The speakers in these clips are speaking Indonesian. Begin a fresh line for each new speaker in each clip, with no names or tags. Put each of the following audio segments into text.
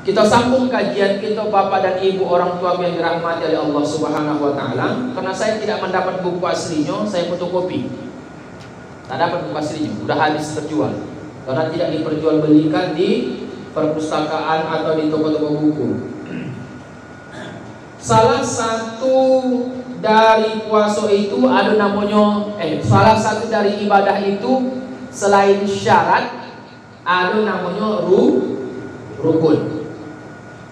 Kita sambung kajian kita, Bapak dan Ibu orang tua yang dirahmati oleh Allah Subhanahu wa taala. Karena saya tidak mendapat buku aslinya, saya fotokopi. Tak dapat buku aslinya, sudah habis terjual. Karena tidak diperjualbelikan di perpustakaan atau di toko-toko buku. Salah satu dari puasa itu ada namanya salah satu dari ibadah itu selain syarat ada namanya rukun.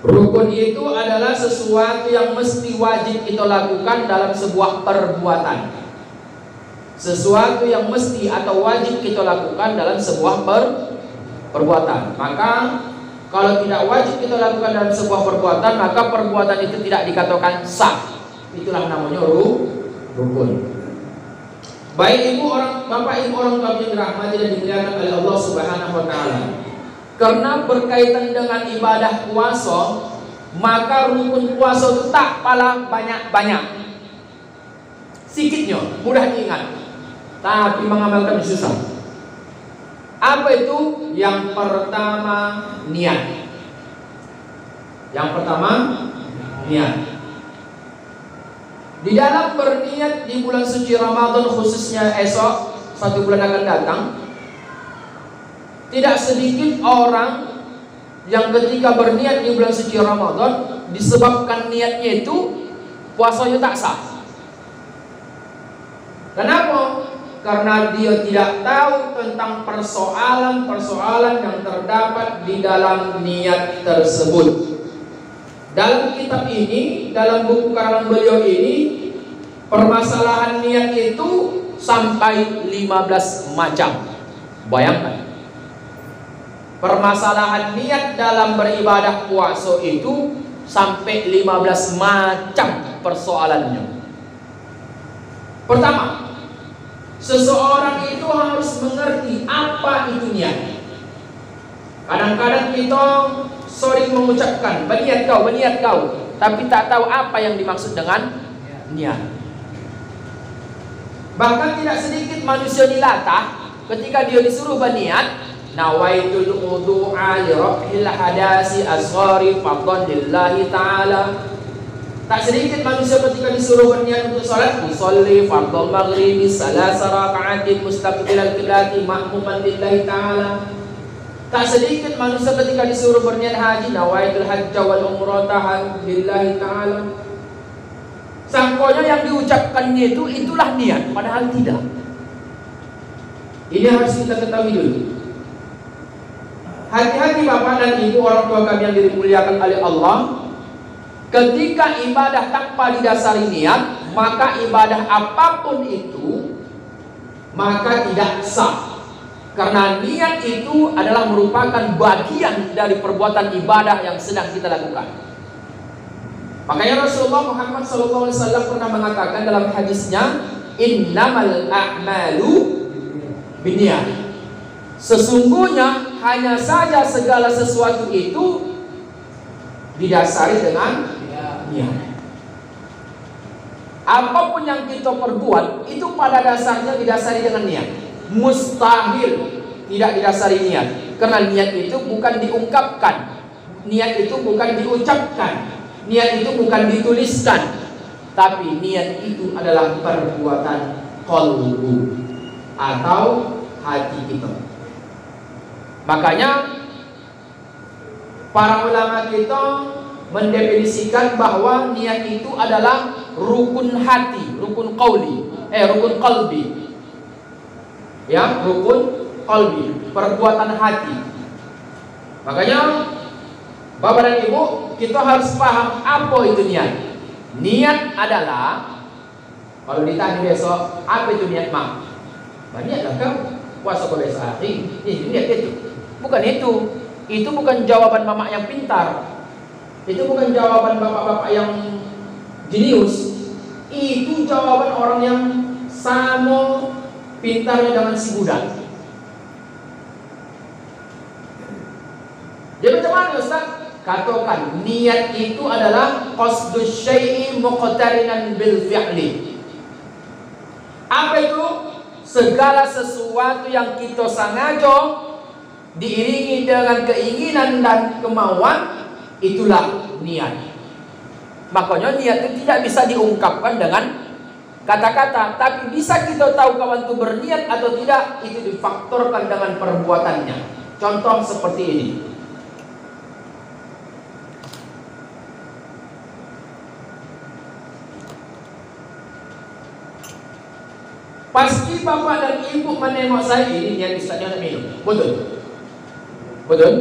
Rukun itu adalah sesuatu yang mesti wajib kita lakukan dalam sebuah perbuatan. Sesuatu yang mesti atau wajib kita lakukan dalam sebuah perbuatan. Maka kalau tidak wajib kita lakukan dalam sebuah perbuatan, maka perbuatan itu tidak dikatakan sah. Itulah namanya rukun. Baik Bapak Ibu orang tua yang dirahmati dan dimuliakan oleh Allah Subhanahu wa taala. Karena berkaitan dengan ibadah puasa, maka rukun puasa itu tak pala banyak-banyak. Sikitnya, mudah diingat, tapi mengamalkan susah. Apa itu? Yang pertama, niat. Yang pertama, niat. Di dalam berniat di bulan suci Ramadan, khususnya esok 1 bulan akan datang, tidak sedikit orang yang ketika berniat di bulan suci Ramadan, disebabkan niatnya itu puasanya tak sah. Kenapa? Karena dia tidak tahu tentang persoalan-persoalan yang terdapat di dalam niat tersebut. Dalam kitab ini, dalam buku karangan beliau ini, permasalahan niat itu sampai 15 macam. Bayangkan, permasalahan niat dalam beribadah puasa itu sampai 15 macam persoalannya. Pertama, seseorang itu harus mengerti apa itu niat. Kadang-kadang kita sering mengucapkan berniat kau, tapi tak tahu apa yang dimaksud dengan niat. Bahkan tidak sedikit manusia dilatah ketika dia disuruh berniat, nawaitul wudu'a li raf'il hadasi asghari fardhan lillahi ta'ala. Tak sedikit manusia ketika disuruh berniat untuk salat, usolli fardhal maghribi salasa raka'atin mustaqbilal qiblati ma'muman lillahi ta'ala. Tak sedikit manusia ketika disuruh berniat haji, nawaitul hajja wal umrata lillahi ta'ala. Sangkonya yang diucapkannya itulah niat, padahal tidak. Ini harus kita ketahui dulu. Hati-hati Bapak dan Ibu orang tua kami yang dimuliakan oleh Allah. Ketika ibadah tanpa didasari niat, maka ibadah apapun itu maka tidak sah. Karena niat itu adalah merupakan bagian dari perbuatan ibadah yang sedang kita lakukan. Makanya Rasulullah Muhammad SAW pernah mengatakan dalam hadisnya, innamal a'malu binniyat. Sesungguhnya hanya saja segala sesuatu itu didasari dengan niat. Apapun yang kita perbuat itu pada dasarnya didasari dengan niat. Mustahil tidak didasari niat. Karena niat itu bukan diungkapkan, niat itu bukan diucapkan, niat itu bukan dituliskan, tapi niat itu adalah perbuatan qalbu atau hati kita. Makanya para ulama kita mendefinisikan bahwa niat itu adalah rukun hati, rukun qalbi. Ya, rukun qalbi, perbuatan hati. Makanya Bapak dan Ibu, kita harus paham apa itu niat. Niat adalah, kalau ditanya besok, apa itu niat mak? Niatlah kau puasa kau besok hari. Niat itu. Bukan itu. Itu bukan jawaban mama yang pintar. Itu bukan jawaban bapak-bapak yang jenius. Itu jawaban orang yang sama pintarnya dengan si budak. Jadi macam mana Ustaz? Katakan niat itu adalah qasdus syai'i muqtarinan bil fi'li. Apa itu? Segala sesuatu yang kita sengaja diiringi dengan keinginan dan kemauan itulah niat. Makanya niat itu tidak bisa diungkapkan dengan kata-kata, tapi bisa kita tahu kawan itu berniat atau tidak, itu difaktorkan dengan perbuatannya. Contoh seperti ini. Pasti bapak dan ibu menengok saya, ini niat ustaznya nak minum. Betul? Betul?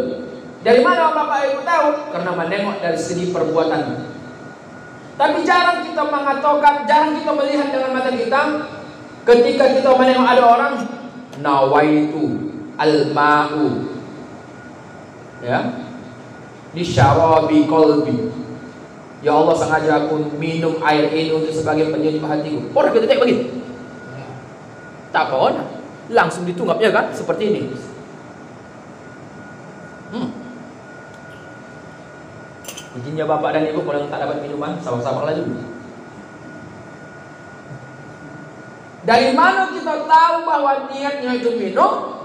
Dari mana bapak ibu tahu? Karena menengok dari segi perbuatan. Tapi jarang kita mengatakan, jarang kita melihat dengan mata kita. Ketika kita menengok ada orang, nawaitu al-ma'u, ya, di syarabi qalbi. Ya Allah, sengaja aku minum air ini untuk sebagai penyejuk hatiku. Orang kita tak begitu. Tak apa, langsung ditunggapnya kan, seperti ini. Izinnya bapak dan ibu, kalau yang tak dapat minuman, sama-sama lah dulu. Dari mana kita tahu bahwa niatnya itu minum?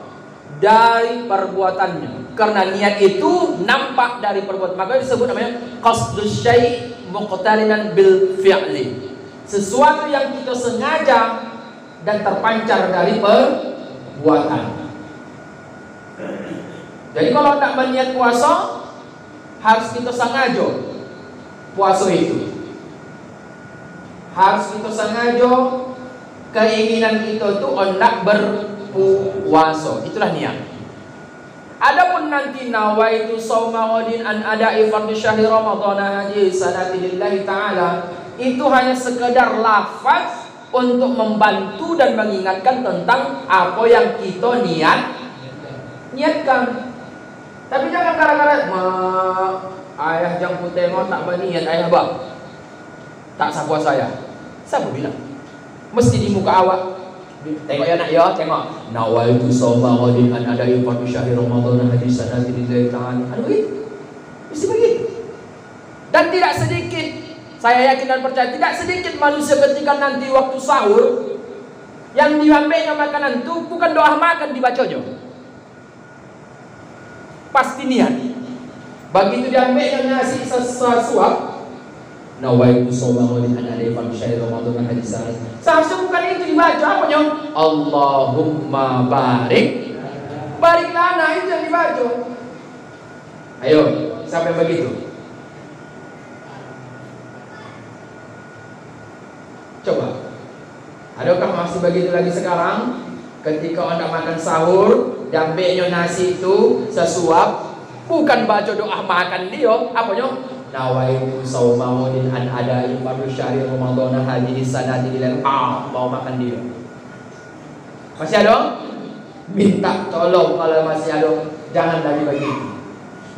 Dari perbuatannya. Karena niat itu nampak dari perbuatan. Makanya disebut namanya qasdus syai' muqtarinan bil fi'li. Sesuatu yang kita sengaja dan terpancar dari perbuatan. Jadi kalau tak berniat puasa, harus kita sengaja puasa itu. Harus kita sengaja keinginan kita itu hendak berpuasa. Itulah niat. Adapun nanti nawaitu shauma ghadin an ada'i fardhi syahri ramadhana hadhihi sanati lillahi ta'ala, itu hanya sekedar lafaz untuk membantu dan mengingatkan tentang apa yang kita niatkan. Tapi jangan gara-gara ayah jangkut tengok tak berniat, ayah bang tak sabar saya. Siapa bilang? Mesti di muka awak. Tengok ya nak ya, tengok. Nawaitu shauma ghadin an ada'i fardhi syahri ramadhana hadhihi sanati lillahi ta'ala. Aduh, mesti begitu. Dan tidak sedikit, saya yakin dan percaya, tidak sedikit manusia ketika nanti waktu sahur yang diambilnya makanan itu bukan doa makan dibacanya, pasti niat. Begitu diambilnya nasi sesuap, nawaitu shauma ghadin an ada'i fardhi syahri ramadhana hadhihi sanati. Seharusnya bukan itu dibaca, apa nyong? Allahumma barik lana, itu yang dibaca. Ayo, siapa yang begitu? Coba, adakah masih begitu lagi sekarang? Ketika anda makan sahur, diambilnya nasi itu sesuap, bukan baca doa makan dia, apa nyong? Nawaitu shauma ghadin an ada'i fardhi syahri ramadhana hadhihi sanati lillahi ta'ala. Mau makan dia. Masih ada? Minta tolong kalau masih ada, jangan lagi begitu.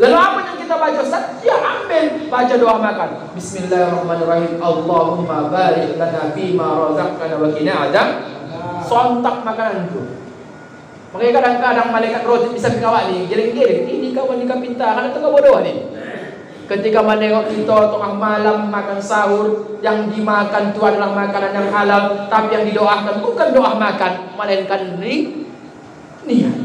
Lalu apa yang kita baca? Ya ambil, baca doa makan. Bismillahirrahmanirrahim. Allahumma barik lana fima razaqtana wa qina adzab. Sontak makanan itu. Makanya kadang-kadang malaikat roti bisa kawat ni, giring-giring. Ini kawan ni pintar, kan tengah bodoh ni. Ketika menengok kita tengah malam makan sahur, yang dimakan itu adalah makanan yang halal, tapi yang didoakan bukan doa makan, melainkan niat.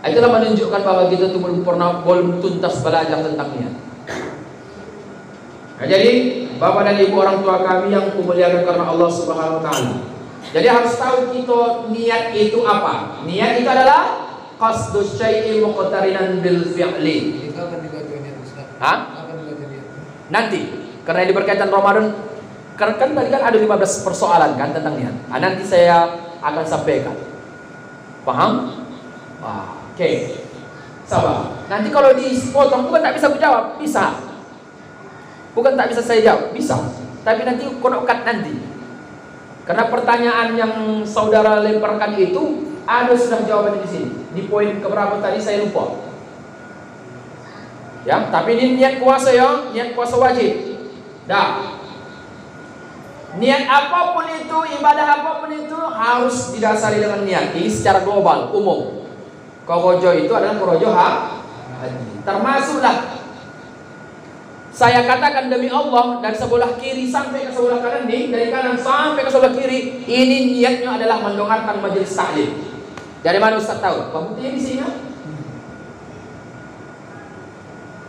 Itulah menunjukkan bahwa kita itu belum tuntas belajar tentang niat. Nah, jadi bapak dan ibu orang tua kami yang kumuliakan karena Allah Subhanahu Wa Taala. Jadi harus tahu kita niat itu apa. Niat itu adalah qasdus syai'i muqtarinan bil fi'li. Itu akan dibaca niat Ustaz. Hah? Akan dibaca niat. Nanti, karena ini berkaitan Ramadan, kan tadi kan ada 15 persoalan kan tentang niat. Nanti saya akan sampaikan. Paham? Oke. Sabar. Nanti kalau dipotong bukan tak bisa menjawab, bisa. Bukan tak bisa saya jawab, bisa. Tapi nanti konokat nanti. Karena pertanyaan yang saudara lemparkan itu ada sudah jawabannya di sini. Di poin keberapa tadi saya lupa. Ya, tapi ini niat puasa ya, niat puasa wajib. Dah. Niat apapun itu, ibadah apapun itu harus didasari dengan niat. Ini secara global, umum. Korojo itu adalah korojo hati. Termasuklah saya katakan demi Allah, dari sebelah kiri sampai ke sebelah kanan nih, dari kanan sampai ke sebelah kiri, ini niatnya adalah mendengarkan majelis taklim. Dari mana Ustaz tahu? Buktinya di sini.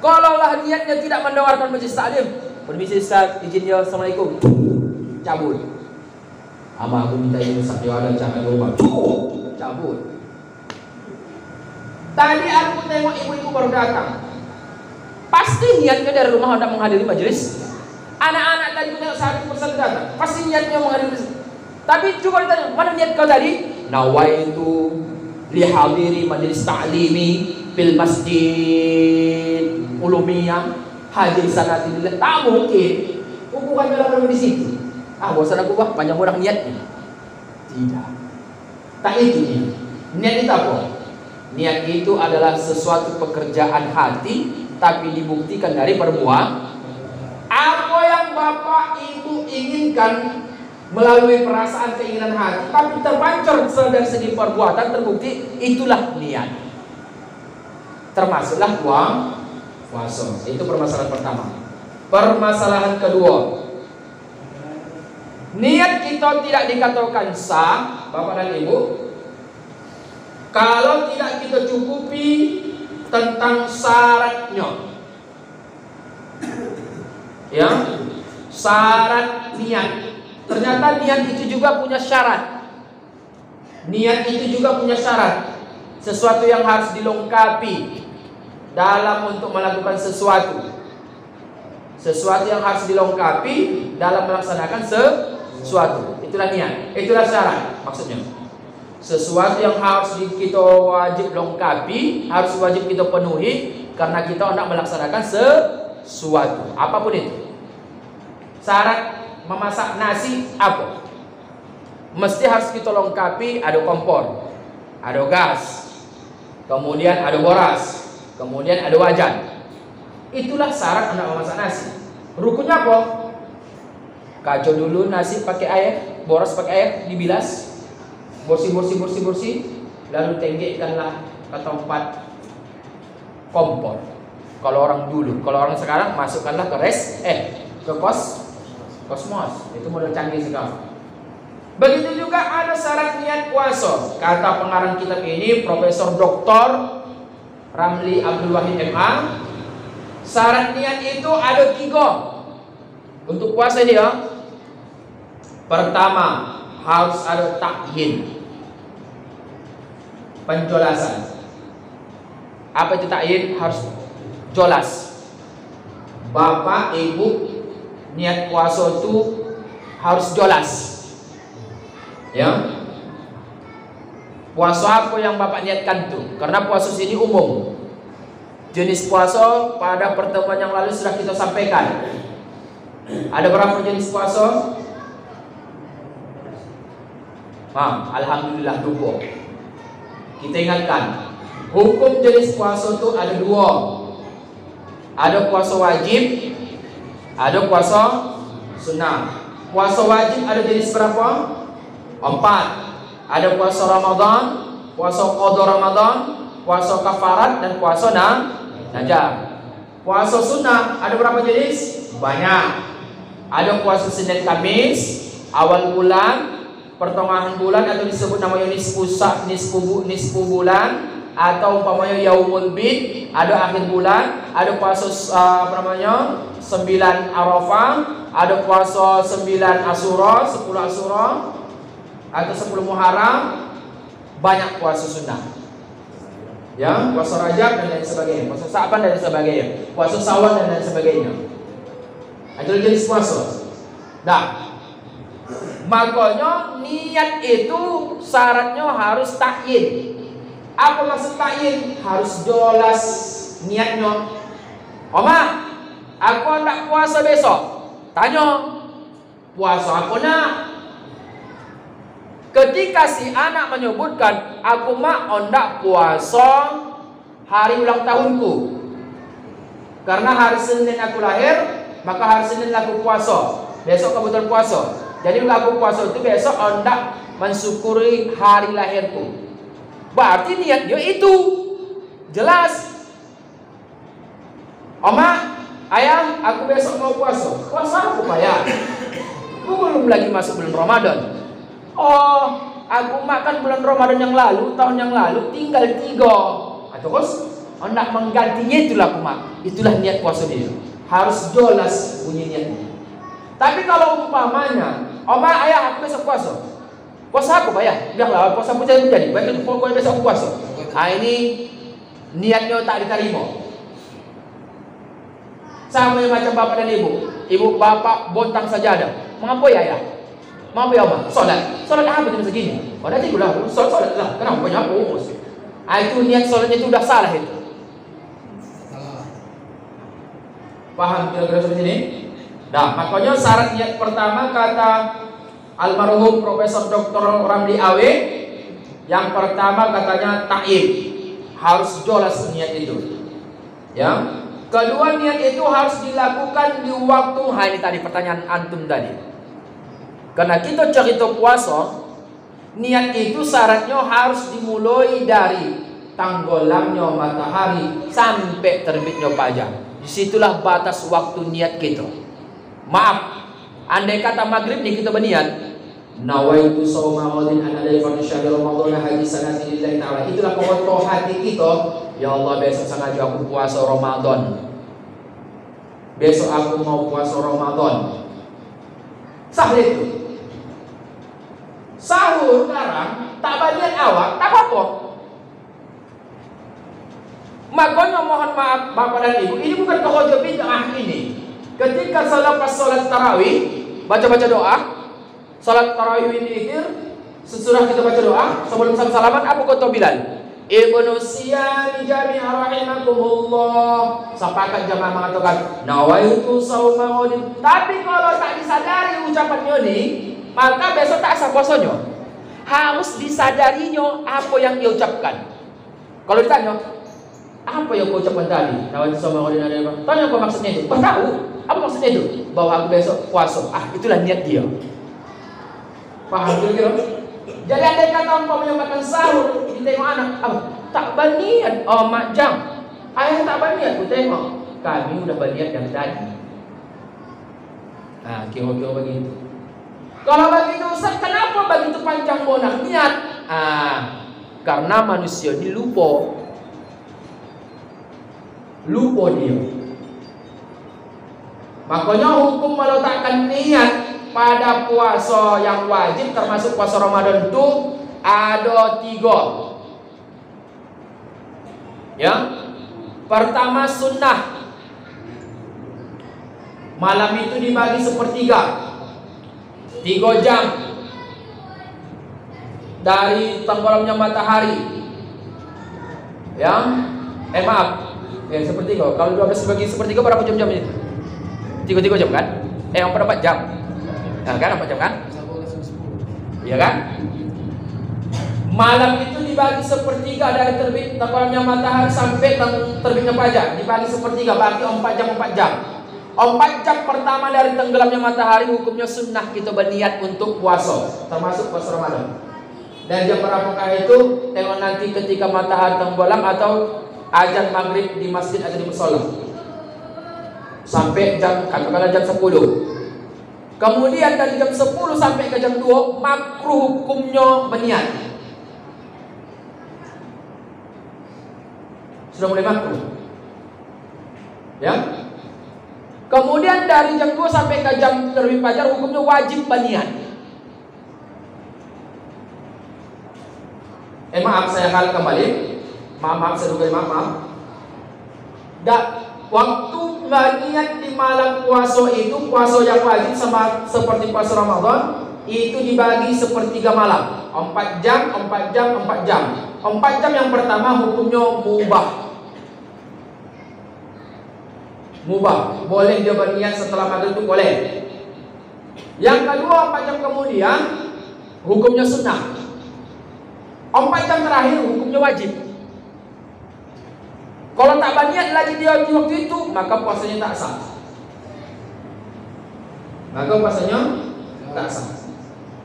Kalaulah niatnya tidak mendengarkan majelis taklim, permisi Ustaz, izin ya, assalamualaikum, cabut. Ama aku minta izin Ustaz, ya ada jangan lupa, cabut. Tadi aku tengok ibu-ibu baru datang, pasti niatnya dari rumah hendak menghadiri majelis. Anak-anak tadi aku tengok satu persatu datang, pasti niatnya menghadiri majelis. Tapi coba ditanya, mana niat kau tadi? Nawaitu lihadiri majelis ta'limi fil masjid ulumiyah hadir sanatillah. Tak mungkin. Bukan dalam di situ. Bosan aku bah, panjang orang niatnya. Tidak. Tak itu niat. Niat itu apa? Niat itu adalah sesuatu pekerjaan hati, tapi dibuktikan dari perbuatan. Apa yang bapak ibu inginkan melalui perasaan keinginan hati, tapi terpancar dari segi perbuatan, terbukti, itulah niat. Termasuklah puasa. Itu permasalahan pertama. Permasalahan kedua, niat kita tidak dikatakan sah, bapak dan ibu, kalau tidak kita cukupi tentang syaratnya. Ya, syarat niat. Ternyata niat itu juga punya syarat. Niat itu juga punya syarat. Sesuatu yang harus dilengkapi dalam untuk melakukan sesuatu. Sesuatu yang harus dilengkapi dalam melaksanakan sesuatu. Itulah niat. Itulah syarat maksudnya. Sesuatu yang harus kita wajib lengkapi, harus wajib kita penuhi karena kita hendak melaksanakan sesuatu. Apapun itu. Syarat memasak nasi apa? Mesti harus kita lengkapi, ada kompor, ada gas, kemudian ada boras, kemudian ada wajan. Itulah syarat hendak memasak nasi. Rukunnya apa? Kacau dulu nasi pakai air, boras pakai air, dibilas, bersih, lalu tenggekkanlah ke tempat kompor. Kalau orang dulu, kalau orang sekarang masukkanlah ke kosmos. Itu model canggih sekarang. Begitu juga ada syarat niat puasa. Kata pengarang kitab ini, Profesor Dr. Ramli Abdul Wahid MA, syarat niat itu ada 3 untuk puasa dia. Pertama, harus ada takyin, penjelasan. Apa itu takyin? Harus jelas. Bapak, ibu, niat puasa itu harus jelas. Ya. Puasa apa yang bapak niatkan tuh? Karena puasa sini umum. Jenis puasa pada pertemuan yang lalu sudah kita sampaikan. Ada berapa jenis puasa? Alhamdulillah 2. Kita ingatkan, hukum jenis puasa itu ada 2. Ada puasa wajib, ada puasa sunnah. Puasa wajib ada jenis berapa? 4. Ada puasa Ramadan, puasa qada Ramadan, puasa kafarat, dan puasa najar. Puasa sunnah ada berapa jenis? Banyak. Ada puasa Senin Kamis, awal bulan, pertengahan bulan, atau disebut namanya nisfu bulan, atau umpamanya yaumul bid, ada akhir bulan. Ada puasa 9 Arafah, ada puasa 9 Asyura, 10 Asyura, atau 10 Muharram. Banyak puasa sunnah. Ya, puasa Rajab dan lain sebagainya, puasa Sa'ban dan lain sebagainya, puasa Syawal dan lain sebagainya. Itu jenis puasa. Nah, makanya niat itu syaratnya harus takyin. Apa maksud takyin? Harus jelas niatnya. Oma, aku hendak puasa besok. Tanya, puasa apa nak? Ketika si anak menyebutkan, aku mak hendak puasa hari ulang tahunku, karena hari Senin aku lahir, maka hari Senin aku puasa. Besok kebetulan puasa. Jadi aku puasa itu besok hendak mensyukuri hari lahirku. Berarti niatnya itu jelas. Oma, ayah, aku besok mau puasa. Puasa apa ya? Aku belum lagi masuk bulan Ramadan. Oh, aku makan bulan Ramadan yang lalu, tahun yang lalu, tinggal 3. Terus hendak menggantinya, itulah niat puasa dia. Harus jelas bunyi niatnya. Tapi kalau umpamanya, oma ayah aku besok puasa. Puasa aku bayar, biarlah puasa aku jadi. Baik pokoknya besok aku puasa. Ini niatnya tak diterima. Sama yang macam bapak dan ibu. Ibu bapak bontang sajadah. Mengapa ya ayah? Mengapa ya oma? Solat apa jam segini? Oh nanti lah, solat lah. Kenapa banyak aku? Itu niat solatnya itu udah salah itu. Paham kira-kira seperti ini? Nah, makanya syarat niat pertama kata almarhum Profesor Dr. Ramli Awe, yang pertama katanya ta'ib, harus jelas niat itu. Ya. Kedua, niat itu harus dilakukan di waktu. Ini tadi pertanyaan antum tadi. Karena kita cerita puasa, niat itu syaratnya harus dimulai dari tenggelamnya matahari sampai terbitnya fajar. Disitulah batas waktu niat kita. Maaf, andai kata maghrib nih kita berniat, nawaitu shauma ghadin ana laifan syahr ramadan hadis sanati lillahi ta'ala. Itulah pokok hati kita. Ya Allah, besok sengaja aku puasa Ramadan. Besok aku mau puasa Ramadan. Sah itu. Sahur sekarang tak bagian awak, tak apa-apa. Makanya mohon maaf Bapak dan Ibu, ini bukan kehoja bid'ah ini. Ketika selepas sholat tarawih, baca-baca doa, sholat tarawih ini sesudah kita baca doa, sebelum salaman, apa kata Bilal? Ibnu Siyami jami'a rahimakumullah. Sepakat jamaah mengatakan nawaitu shauma ghadin. Tapi kalau tak disadari ucapannya ini, maka besok tak sah puasanya. Harus disadarinya apa yang dia ucapkan. Kalau ditanya, apa yang kau ucapkan tadi? Nawaitu shauma ghadin ada apa? Tanya apa maksudnya itu? Kau tahu? Apa maksudnya itu? Bahwa aku besok puasa. Itulah niat dia. Paham kira-kira? Jadi andai kata umpamanya makan sahur, ditengok anak, tak berniat, mak jam, ayah tak berniat, ku tengok, kami udah berniat dari tadi. Kira-kira begitu. Kalau begitu, Ustaz, kenapa begitu panjang bonak niat? Karena manusia ini lupa dia. Makanya hukum meletakkan niat pada puasa yang wajib termasuk puasa Ramadan itu ada 3. Ya. Pertama sunnah. Malam itu dibagi sepertiga. 3 jam dari tenggelamnya matahari. Ya. Maaf. Sepertiga. Kalau 12 dibagi sepertiga berapa jam-jam itu? 3 jam kan? 4 jam. Kan 4 jam kan? Iya kan? Malam itu dibagi sepertiga dari terbit tenggelamnya matahari sampai terbitnya fajar. Dibagi sepertiga, bagi 4 jam 4 jam. 4 jam pertama dari tenggelamnya matahari hukumnya sunnah kita berniat untuk puasa, termasuk puasa Ramadan. Dan jam berapakah itu? Tengok nanti ketika matahari tenggelam atau azan maghrib di masjid atau di musola. Sampai katakanlah jam 10. Kemudian dari jam 10 sampai ke jam 2 makruh hukumnya berniat. Sudah mulai makruh. Ya. Kemudian dari jam 2 sampai ke jam terbit fajar hukumnya wajib berniat. Maaf saya hal kembali. Maaf saya duga maaf. Waktu berniat di malam puasa itu, puasa yang wajib sama seperti puasa Ramadan, itu dibagi sepertiga malam, 4 jam, 4 jam, 4 jam. 4 jam yang pertama hukumnya mubah, boleh dia berniat setelah maghrib itu boleh. Yang kedua 4 jam kemudian hukumnya sunnah. 4 jam terakhir hukumnya wajib. Kalau tak berniat lagi dia di waktu itu, maka puasanya tak sah.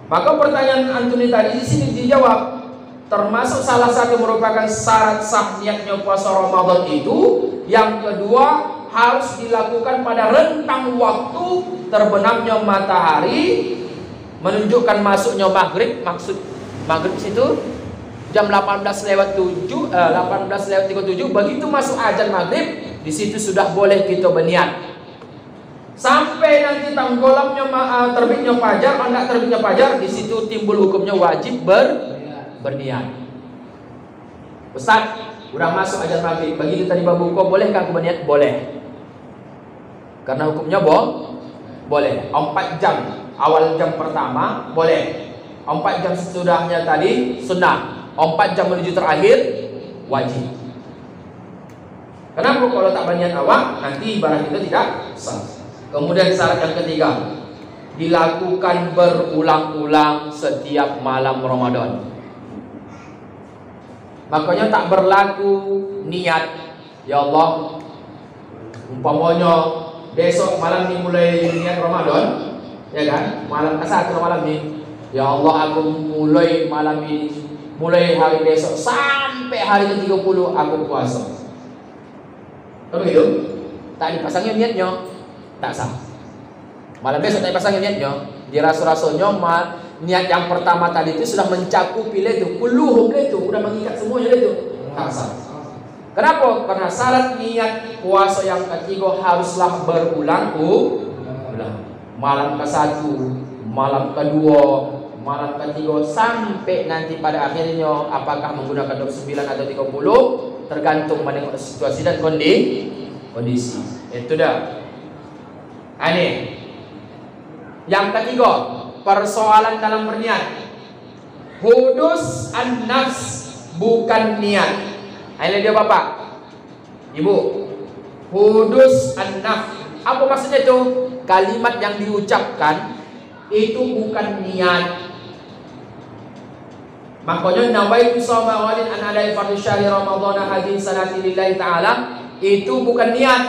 Maka pertanyaan Antoni tadi di sini dijawab, termasuk salah satu merupakan syarat sah niatnya puasa Ramadan itu. Yang kedua harus dilakukan pada rentang waktu terbenamnya matahari menunjukkan masuknya maghrib. Maksud maghrib situ jam 18:07, 18:37, begitu masuk azan maghrib, di situ sudah boleh kita berniat. Sampai nanti tenggelamnya terbitnya fajar, enggak terbitnya fajar, di situ timbul hukumnya wajib berniat. Ustaz, udah masuk azan maghrib, begitu tadi berbuka, bolehkah aku berniat? Boleh. Karena hukumnya boleh. 4 jam awal jam pertama boleh. 4 jam sesudahnya tadi sunnah. 4 jam menuju terakhir wajib. Kenapa? Kalau tak berniat awal, nanti ibadah kita tidak sah. Kemudian syarat yang ketiga, dilakukan berulang-ulang setiap malam Ramadan. Makanya tak berlaku niat, ya Allah, umpamanya besok malam ini mulai niat Ramadan, ya kan? Malam ke-1 malam ini, ya Allah, aku mulai malam ini, mulai hari besok sampai hari ke-30 aku puasa. Kalau begitu, tak dipasangin niatnya, tak sah. Malam besok tak dipasangin niatnya, dirasa-rasanya niat yang pertama tadi itu sudah mencakupi itu, kulluhum itu, sudah mengikat semuanya itu, tak sah. Kenapa? Karena syarat niat puasa yang ketiga haruslah berulang-ulang. Malam ke-1, malam kedua, malam ketiga, sampai nanti pada akhirnya apakah menggunakan 29 atau 30, tergantung menengok situasi dan kondisi. Itu dah. Ini yang ketiga, persoalan dalam berniat. Hudus an-nafs, bukan niat. Ini dia bapak, ibu. Hudus an-nafs, apa maksudnya itu? Kalimat yang diucapkan itu bukan niat. Makanya nawaitu shawma walin an adai fardhu syahri ramadhana hadin sanati lillahi ta'ala, itu bukan niat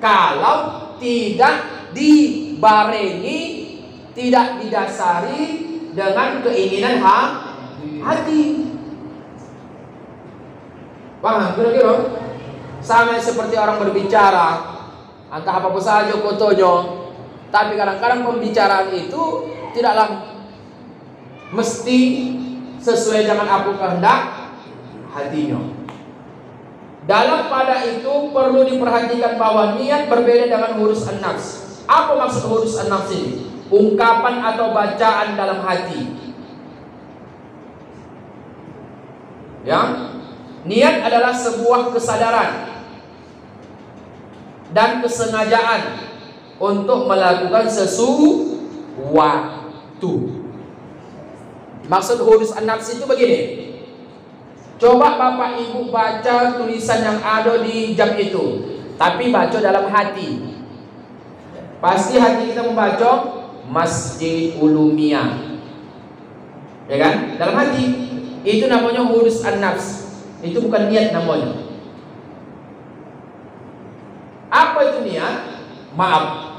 kalau tidak dibarengi, tidak didasari dengan keinginan hati. Paham kira-kira? Sama seperti orang berbicara, entah apa saja fotonya, tapi kadang-kadang pembicaraan itu tidaklah mesti sesuai dengan apa kehendak hatinya. Dalam pada itu perlu diperhatikan bahwa niat berbeda dengan hurus an-nafs. Apa maksud hurus an-nafs ini? Ungkapan atau bacaan dalam hati. Ya, niat adalah sebuah kesadaran dan kesengajaan untuk melakukan sesuatu. Maksud hurus an-nafs itu begini. Coba bapak ibu baca tulisan yang ada di jam itu, tapi baca dalam hati. Pasti hati kita membaca Masjid Ulumiyah, ya kan? Dalam hati. Itu namanya hurus an-nafs. Itu bukan niat namanya. Apa itu niat? Maaf.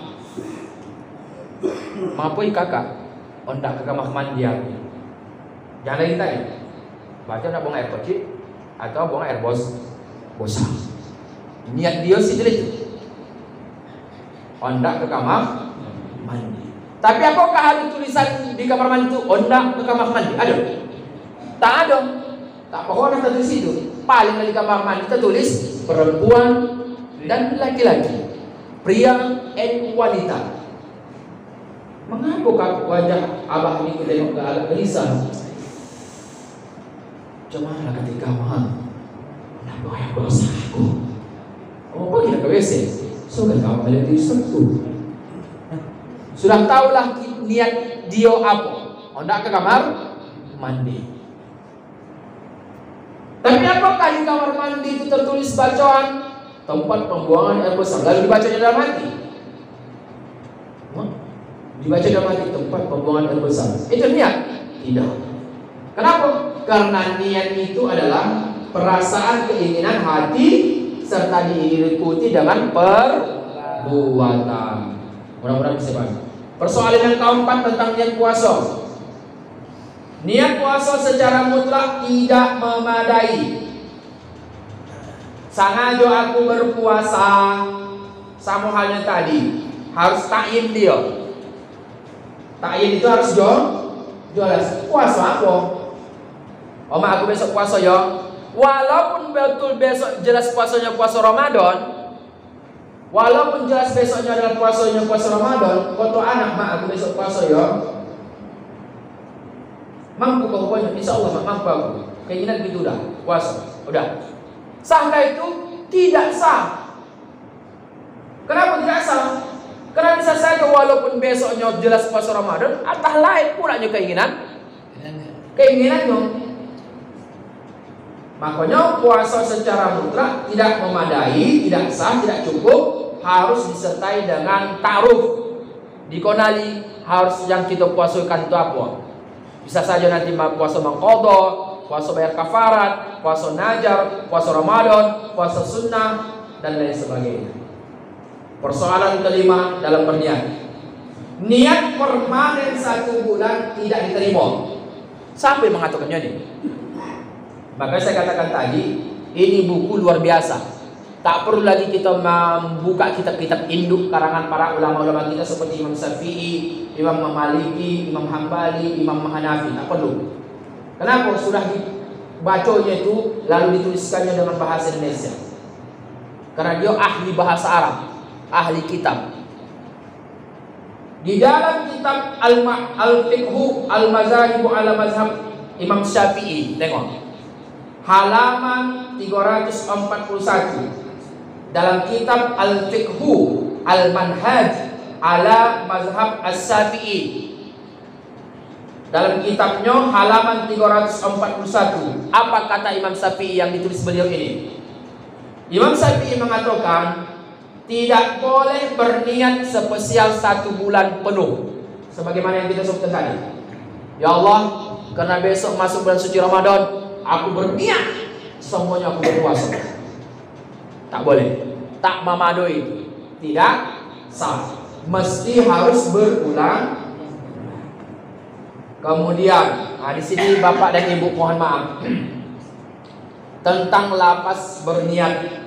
Maaf kakak. Ondak ke kamar mandi aku. Jangan lagi tanya. Baca nak buang air kecil atau buang air bosan. Niat dia sih itu. Ondak ke kamar mandi. Tapi apakah ada tulisan di kamar mandi itu ondak ke kamar mandi? Ada? Tak ada. Tak pernah tertulis itu. Paling di kamar mandi tertulis perempuan dan laki-laki, pria dan wanita. Mengapa wajah abah ini kita agak gelisah? Cuma ketika nak bayar dosa aku. Oh, pergi ke WC. So kamu balik di situ. Sudah tahulah niat dia apa. Hendak ke kamar mandi. Tapi apakah di kamar mandi itu tertulis bacaan tempat pembuangan air besar? Lalu dibacanya dalam hati? Dibaca dalam hati tempat pembuangan air besar. Itu niat? Tidak. Kenapa? Karena niat itu adalah perasaan keinginan hati serta diikuti dengan perbuatan. Mudah-mudahan bisa paham. Persoalan yang keempat tentang niat puasa. Niat puasa secara mutlak tidak memadai. Sengaja aku berpuasa, sama halnya tadi, harus ta'yin dia. Ta'yin itu harus jelas. Puasa apa? Mak aku besok puasa ya. Walaupun betul besok jelas puasanya puasa Ramadan, walaupun jelas besoknya adalah puasanya puasa Ramadan, kau anak mak aku besok puasa ya. Mampu kau puasa, insya Allah mak, mampu aku. Keinginan gitu dah, puasa, udah. Sahkah itu? Tidak sah. Kenapa tidak sah? Karena bisa saja walaupun besoknya jelas puasa Ramadan, atah lain pulanya keinginannya. Makanya puasa secara mutlak tidak memadai, tidak sah, tidak cukup, harus disertai dengan ta'aruf. Dikonali harus yang kita puasakan itu apa? Bisa saja nanti puasa mengqadha, puasa bayar kafarat, puasa najar, puasa Ramadan, puasa sunnah dan lain sebagainya. Persoalan kelima dalam berniat. Niat permanen 1 bulan tidak diterima. Siapa yang mengatakannya ini? Maka saya katakan tadi, ini buku luar biasa. Tak perlu lagi kita membuka kitab-kitab induk karangan para ulama-ulama kita seperti Imam Syafi'i, Imam Maliki, Imam Hambali, Imam Hanafi. Tak perlu. Kenapa? Sudah dibacanya itu lalu dituliskannya dengan bahasa Indonesia. Karena dia ahli bahasa Arab, ahli kitab. Di dalam kitab Al-Fiqhu Al-Mazahibu ala Mazhab Imam Syafi'i, tengok halaman 341 dalam kitab Al-Fiqhu Al-Manhaj ala Mazhab As-Syafi'i. Dalam kitabnya halaman 341, apa kata Imam Syafi'i yang ditulis beliau ini? Imam Syafi'i mengatakan tidak boleh berniat spesial 1 bulan penuh, sebagaimana yang kita sebutkan tadi. Ya Allah, karena besok masuk bulan suci Ramadan, aku berniat semuanya aku berpuasa. Tak boleh. Tak memadai. Tidak sah. Mesti harus berulang. Kemudian, di sini Bapak dan Ibu mohon maaf tentang lapas berniat.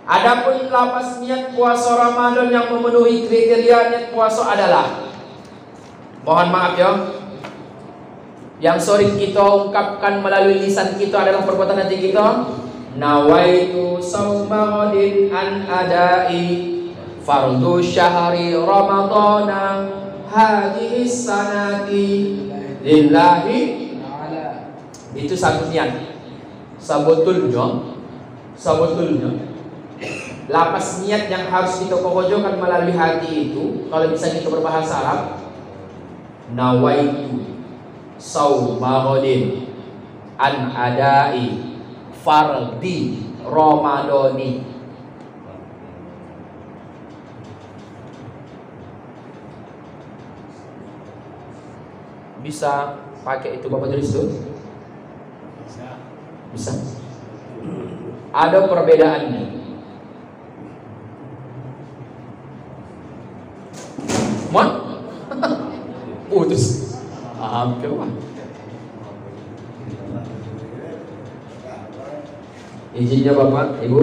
Adapun lapas niat puasa Ramadan yang memenuhi kriteria niat puasa adalah, mohon maaf ya, yang sering kita ungkapkan melalui lisan kita adalah perbuatan hati kita. Nawaitu sauma ghadin an adai fardu syahri ramadana hadhihi sanati lillahi ta'ala. Itu satu niat. Sebetulnya lapas niat yang harus kita pokokkan melalui hati itu, kalau bisa kita berbahasa Arab, nawaitu sauma ghadin an adai fardi ramadani. Bisa pakai itu Bapak tulis tuh? Bisa. Ada perbedaannya. Mon? Putus. Hampir lah. Izinnya Bapak, Ibu.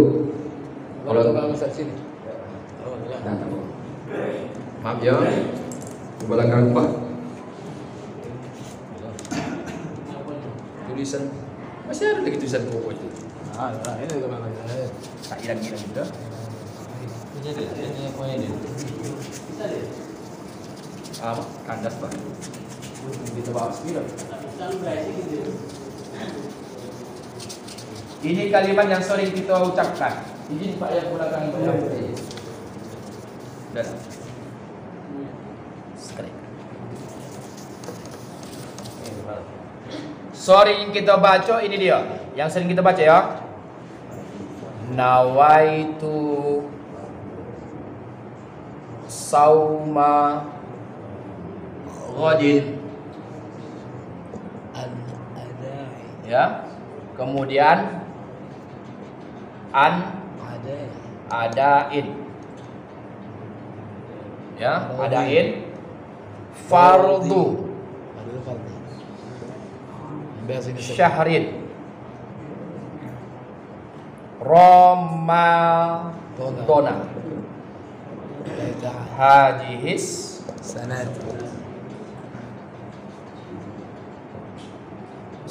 Kalau Bapak sini. Maaf ya. Di belakang Pak. Tulisan. Masih ada lagi tulisan pokok itu. Ini juga lagi. Tak hilang-hilang juga. Ini punya dia. Bisa dia. Kandas Pak. Kita bawa spiral. Ini kalimat yang sering kita ucapkan. Izin Pak yang belakang itu. Dan sering kita baca, ini dia. Yang sering kita baca ya. Nawaitu sauma ghadin an adai. Ya. Kemudian an adain. Ya, adain fardu syahrin ramadana hadhis sanat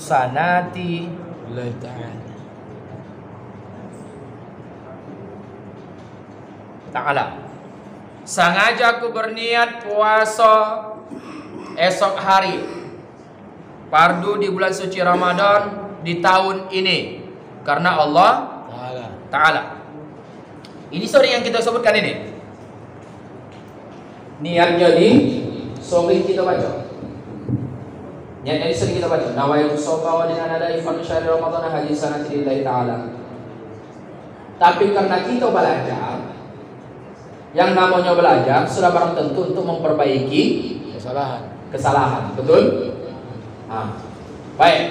sanati
lillahi ta'ala.
Ta'ala. Sengaja aku berniat puasa esok hari fardu di bulan suci Ramadan di tahun ini karena Allah Ta'ala. Ini sore yang kita sebutkan ini. Niatnya di sore kita baca. Niatnya di sore kita baca. Nawaitu shawma wa dinana da'i fa syahri Ramadan haji sanati lillahi ta'ala. Tapi karena kita belajar, yang namanya belajar sudah barang tentu untuk memperbaiki kesalahan. Betul? Nah, baik.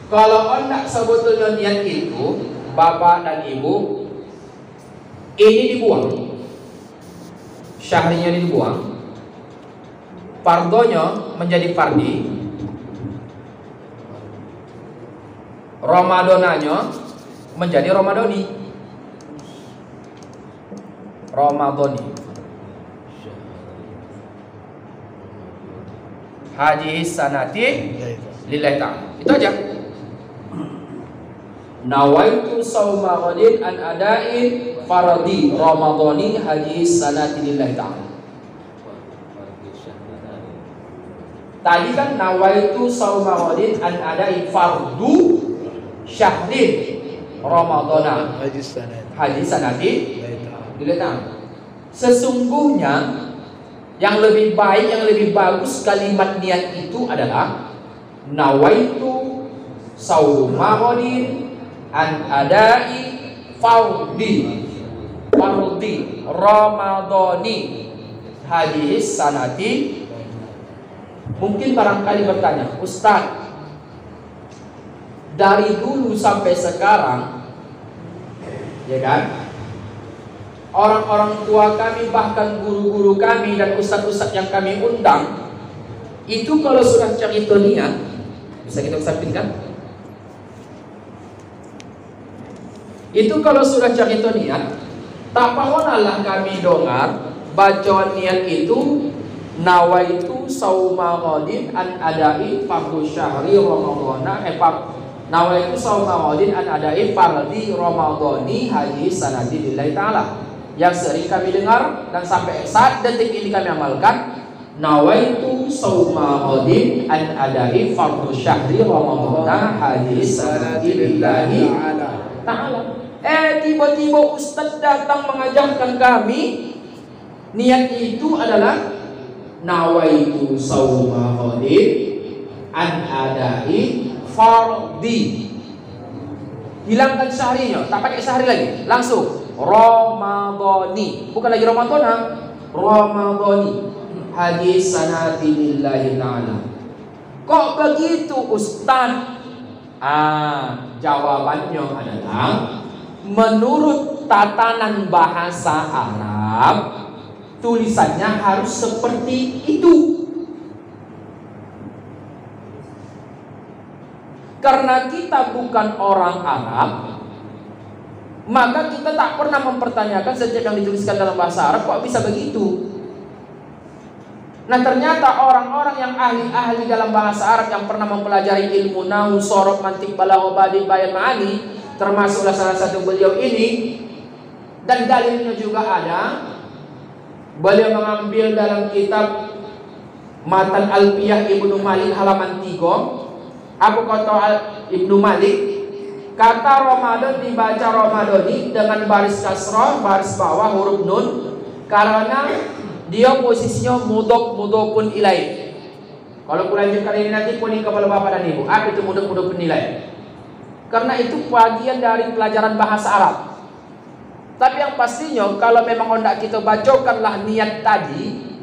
Kalau hendak sebetulnya niat itu, bapak dan ibu, ini dibuang, syahrinya dibuang, fardonya menjadi fardi, Ramadananya menjadi Ramadani. Haji sanati lillahi ta'ala. Itu aja. Nawaitu shauma ghadin an ada'in faradi Ramadhani haji sanati lillahi ta'ala. Tadi kan nawaitu shauma ghadin an ada'in fardu syahrin Ramadhana haji sanati lillahi ta'ala. Sesungguhnya yang lebih baik, yang lebih bagus kalimat niat itu adalah nawaitu shauma ghadin an adai fardi Ramadhani hadhihi sanati. Mungkin barangkali bertanya, Ustaz, dari dulu sampai sekarang, ya kan, orang-orang tua kami, bahkan guru-guru kami dan ustaz-ustaz yang kami undang, itu kalau sudah cerita niat, bisa kita sampaikan? Itu kalau sudah cerita niat, tak pahonalah kami dengar bacaan niat itu nawaitu shauma ghadin an adai fardu syahri ramadhana nawaitu shauma ghadin an adai fardi ramadhani haji sanati lillahi ta'ala. Yang sering kami dengar dan sampai saat detik ini kami amalkan, nawaitu shauma ghadin an adai fardu syahri ramadhana haji sanati lillahi ta'ala. Tiba-tiba Ustaz datang mengajarkan kami niat itu adalah nawaitu shauma ghadin an adai fardi. Hilangkan syahrinya, tak pakai syahri lagi, langsung Ramadhani, bukan lagi Ramadhana, Ramadhani haji sanati lillahi ta'ala. Kok begitu Ustaz? Jawabannya adalah menurut tatanan bahasa Arab, tulisannya harus seperti itu. Karena kita bukan orang Arab, maka kita tak pernah mempertanyakan setiap yang dituliskan dalam bahasa Arab kok bisa begitu. Nah, ternyata orang-orang yang ahli-ahli dalam bahasa Arab yang pernah mempelajari ilmu nahwu, sorof, mantik, balaghah, badi, bayan, ma'ani, termasuklah salah satu beliau ini, dan dalilnya juga ada. Beliau mengambil dalam kitab Matan Alfiyah Ibnu Malik halaman 3. Apa kata Ibnu Malik? Kata Ramadan dibaca Ramadhani dengan baris kasrah, baris bawah huruf nun, karena dia posisinya mudhofun ilaih. Kalau kulanjutkan ini nanti kuning kepala bapak dan ibu. Apa itu mudhofun ilaih? Karena itu bagian dari pelajaran bahasa Arab. Tapi yang pastinya kalau memang hendak kita bacakanlah niat tadi,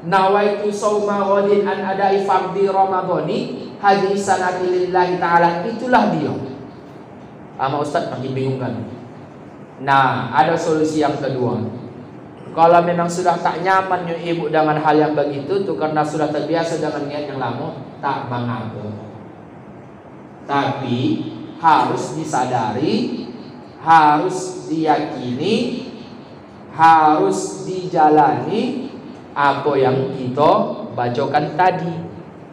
nawaitu shauma ghadin an adai fardi ramadhani haji sanati lillahi ta'ala, itulah dia. Sama Ustaz makin bingung kan? Nah, ada solusi yang kedua. Kalau memang sudah tak nyaman ibu dengan hal yang begitu tuh, karena sudah terbiasa dengan niat yang lama, tak mengapa. Tapi harus disadari, harus diyakini, harus dijalani apa yang kita bacakan tadi.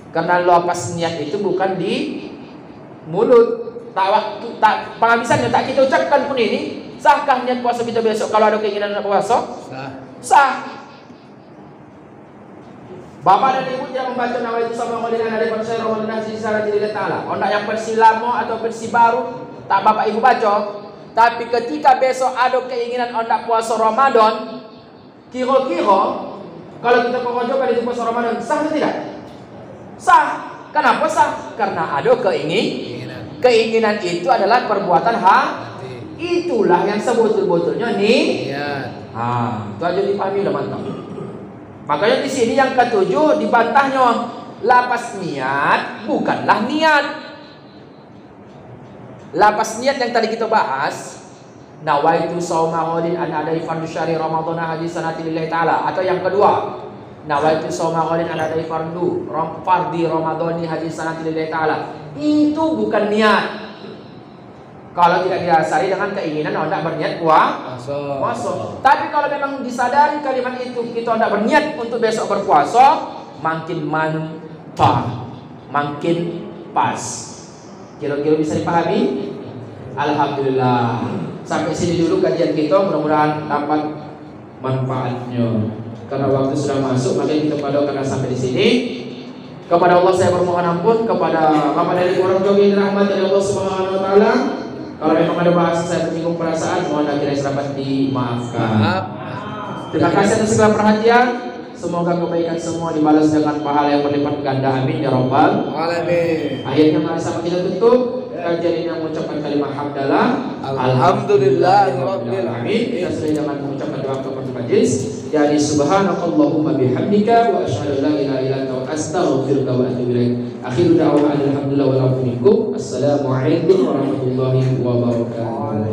Karena lapas niat itu bukan di mulut. Penghabisannya tak kita ucapkan pun ini. Sahkah niat puasa kita besok kalau ada keinginan nak puasa? Sah. Bapak dan ibu tidak membaca nama itu sama dengan dari konser Ramadan di sana tidak taala. Ondak yang versi lama atau versi baru tak bapak ibu baca. Tapi ketika besok ada keinginan ondak puasa Ramadan, kira-kira kalau kita mengajukan itu puasa Ramadan sah atau tidak? Sah. Kenapa sah? Karena ada keinginan itu adalah perbuatan hati. Itulah yang sebetul-betulnya niat. Itu aja dipahami udah mantap. Makanya di sini yang ketujuh dibantahnya, lapas niat bukanlah niat. Lapas niat yang tadi kita bahas, nawaitu shauma ghadin an adai fardhu syahri ramadhana hadisanati lillahi ta'ala, atau yang kedua, nawaitu shauma ghadin an adai fardhi ramadhani hadisanati lillahi ta'ala. Itu bukan niat. Kalau tidak didasari dengan keinginan hendak berniat puasa. Tapi kalau memang disadari kalimat itu kita hendak berniat untuk besok berpuasa, makin mantap, makin pas. Kira-kira bisa dipahami? Alhamdulillah. Sampai sini dulu kajian kita, mudah-mudahan dapat manfaatnya. Karena waktu sudah masuk, maka kita pada sampai di sini. Kepada Allah saya bermohon ampun, kepada Bapak dari orang tua yang dirahmati oleh Allah Subhanahu wa taala. Kalau memang ada bahasa saya menyinggung perasaan, mohon akhirnya dapat dimaafkan. Terima kasih atas segala perhatian. Semoga kebaikan semua dibalas dengan pahala yang berlipat ganda. Amin ya rabbal alamin. Akhirnya mari sama kita tutup kajian ini yang mengucapkan kalimat hamdalah. Alhamdulillahirabbil alamin. Kita sudah jangan mengucapkan doa kafaratul majlis. Yani subhanakallahumma bihamdika wa asyhadu an la ilaha illa anta astaghfiruka wa atubu ilaik. Akhiru da'wana alhamdulillah wa la ilaha illa anta. Assalamualaikum warahmatullahi wabarakatuh.